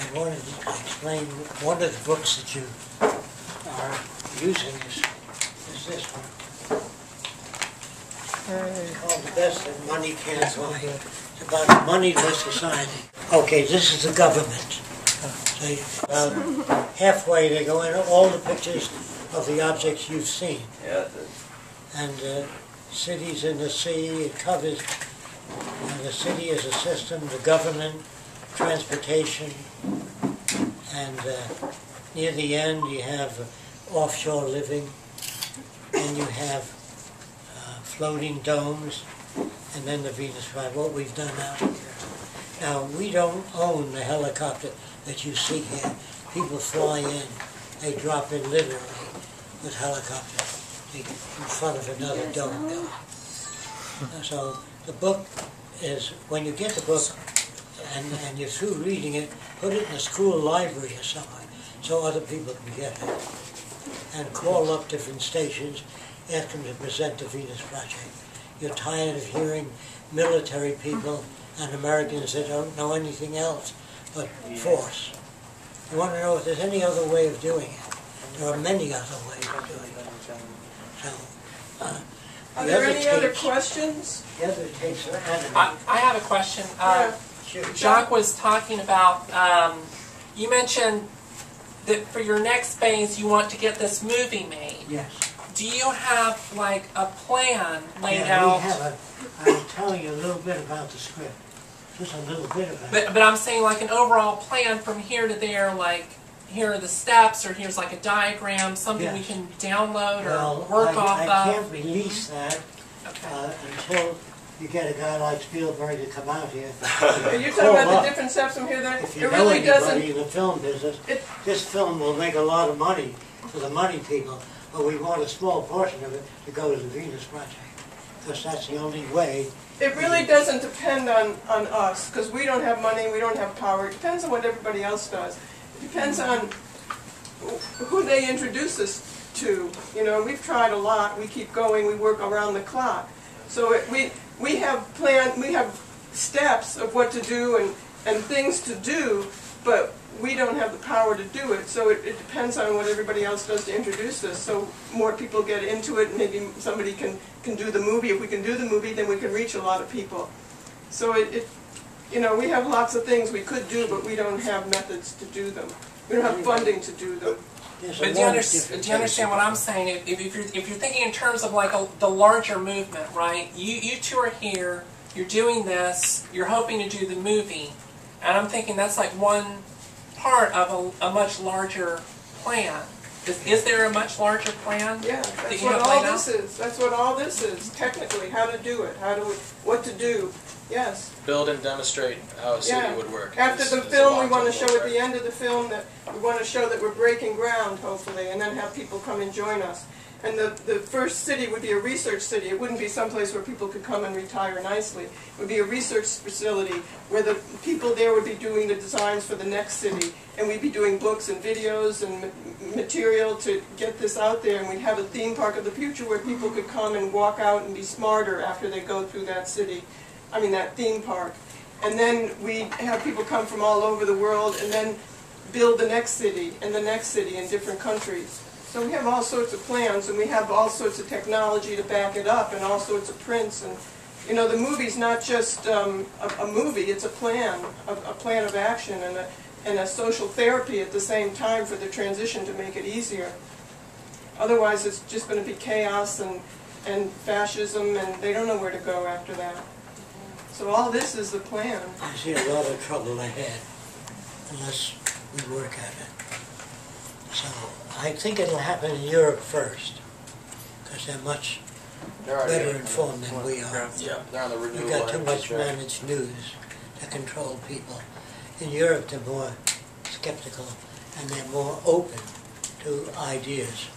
I wanted to explain one of the books that you are using is this one. It's called The Best That Money Can't Buy. It's about a moneyless society. Okay, this is the government. So halfway they go into all the pictures of the objects you've seen. Yeah. And cities in the sea, it covers the city as a system, the government, transportation, and near the end you have offshore living, and you have floating domes, and then the Venus Project, what we've done out here. Now, we don't own the helicopter that you see here. People fly in, they drop in literally with helicopters in front of another dome building. So the book is, when you get the book and you're through reading it, put it in a school library or somewhere so other people can get it. And call up different stations, ask them to present the Venus Project. You're tired of hearing military people and Americans that don't know anything else but force. You want to know if there's any other way of doing it. There are many other ways of doing it. So, are there any other questions? The other takes I have a question. Sure. Jacque was talking about, you mentioned that for your next phase you want to get this movie made. Yes. Do you have like a plan laid Yeah, out? we have I'll tell you a little bit about the script. Just a little bit about it. But I'm saying like an overall plan from here to there, like here are the steps, or here's like a diagram, something we can download or work off of. I can't release that Okay. Until you get a guy like Spielberg to come out here. Are you talking about the different steps from here there? If you It know really anybody doesn't. in the film business, this film will make a lot of money for the money people, but we want a small portion of it to go to the Venus Project, because that's the only way. It really doesn't depend on us, because we don't have money, we don't have power. It depends on what everybody else does. It depends on who they introduce us to. You know, we've tried a lot. We keep going. We work around the clock. So we have steps of what to do and things to do, but we don't have the power to do it. So it depends on what everybody else does to introduce us. So more people get into it. Maybe somebody can do the movie. If we can do the movie, then we can reach a lot of people. So you know, we have lots of things we could do, but we don't have methods to do them. We don't have funding to do them. But do you understand what I'm saying? If you're thinking in terms of like the larger movement, right? You two are here, you're doing this, you're hoping to do the movie, and I'm thinking that's like one part of a much larger plan. Is there a much larger plan? Yeah, that's what all this is. That's what all this is. Technically, how to do it, what to do. Yes. Build and demonstrate how a city would work. After the film, we want to show at the end of the film that we want to show that we're breaking ground, hopefully, and then have people come and join us. And the first city would be a research city. It wouldn't be someplace where people could come and retire nicely. It would be a research facility where the people there would be doing the designs for the next city, and we'd be doing books and videos and material to get this out there, and we'd have a theme park of the future where people could come and walk out and be smarter after they go through that city. I mean, that theme park. And then we have people come from all over the world and then build the next city and the next city in different countries. So we have all sorts of plans, and we have all sorts of technology to back it up, and all sorts of prints. And you know, the movie's not just a movie, it's a plan of action and a social therapy at the same time for the transition to make it easier. Otherwise it's just going to be chaos and fascism, and they don't know where to go after that. So all this is the plan. I see a lot of trouble ahead unless we work at it. So I think it'll happen in Europe first, because they're much better informed than we are. Yeah, they're on the renewable. We've got too much managed news to control people. In Europe they're more skeptical and they're more open to ideas.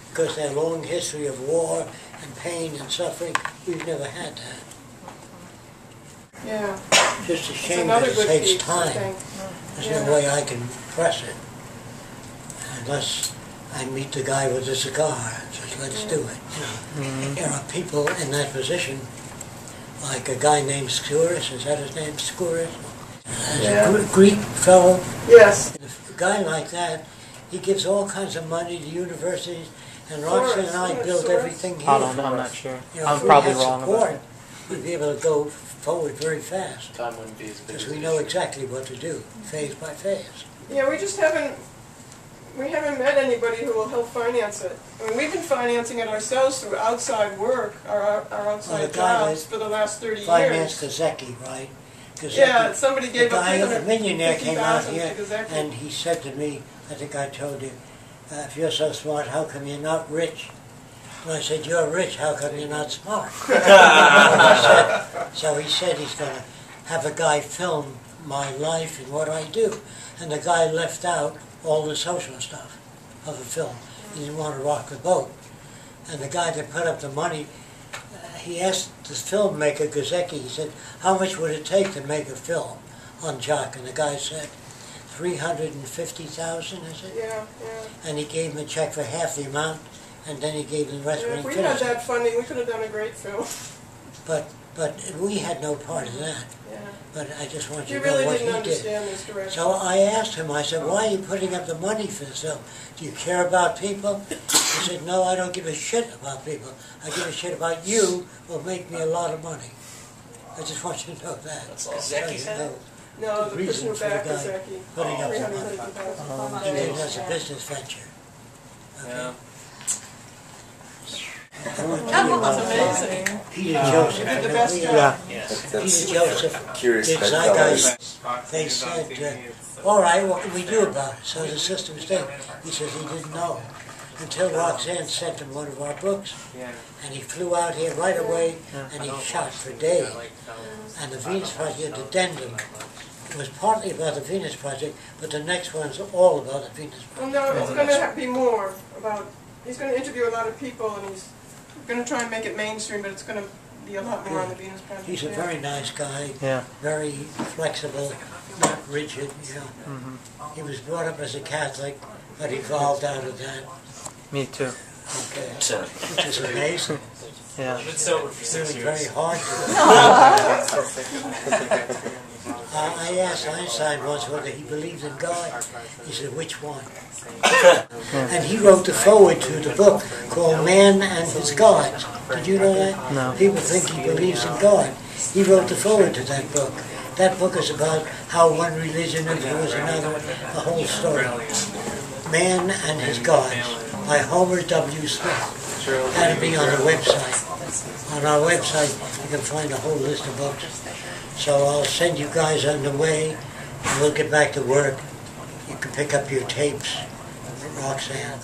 Because their long history of war and pain and suffering, we've never had that. Yeah. Just a shame that it takes time. There's no way I can press it unless I meet the guy with the cigar and says, let's do it. You know, there are people in that position, like a guy named Skouras, is that his name, Skouras? A Greek fellow Yes. And a guy like that, he gives all kinds of money to universities, and Source, Roxanne and I isn't it build Source? everything here. I don't know. I'm not sure. You know, I'm if we probably had wrong support, about that. we'd be able to go forward very fast, Time wouldn't be as big because as we it know is. exactly what to do, phase by phase. Yeah, we haven't met anybody who will help finance it. I mean, we've been financing it ourselves through outside work, our outside the guy jobs for the last 30 Finance years. Jacque, right? Yeah, somebody The gave up guy, a millionaire, came out $350,000 here, to Jacque. and he said to me, I think I told you, if you're so smart, how come you're not rich? And I said, you're rich, how come you're not smart? So he said he's going to have a guy film my life and what I do. And the guy left out all the social stuff of the film. He didn't want to rock the boat. And the guy that put up the money, he asked the filmmaker, Jacque, he said, how much would it take to make a film on Jacque? And the guy said, 350,000, is it? Yeah. And he gave him a check for half the amount, and then he gave him the rest Yeah, when if he we had finished it. that funding, we could have done a great film. But we had no part in that. Yeah. But I just want You you to know really what didn't he did. understand this direction. So I asked him, I said, why are you putting up the money for this film? Do you care about people? He said, no, I don't give a shit about people. I give a shit about you will make me a lot of money. I just want you to know that. That's all. So you know No, the the person reason who for the backed guy Jacque. putting up the money. 350,000. He did it as a business venture. Yeah. That was amazing. Peter Joseph. You did the and best we, job. Peter Joseph Curious did bedfellows. Zeitgeist. They said, all right, what can we do about it? So the system stayed. He says he didn't know. Until Roxanne sent him one of our books, and he flew out here right away, and he shot for days. And the Venus Project addendum, it was partly about the Venus Project, but the next one's all about the Venus Project. Well, no, it's going to be more about, he's going to interview a lot of people, and he's going to try and make it mainstream, but it's going to be a lot more on the Venus Project. He's a yeah. very nice guy, Yeah. very flexible, not rigid, you know. He was brought up as a Catholic, but evolved out of that. Me too. Okay. Which is amazing. Yeah. I've been sober for It's 6 really years. very hard to I asked Einstein once whether he believed in God. He said, which one? And he wrote the foreword to the book called Man and His Gods. Did you know that? No. People think he believes in God. He wrote the foreword to that book. That book is about how one religion influenced another, the whole story. Man and His Gods by Homer W. Smith. That'll be on the website. On our website, you can find a whole list of books. So I'll send you guys on the way, and we'll get back to work. You can pick up your tapes, Roxanne.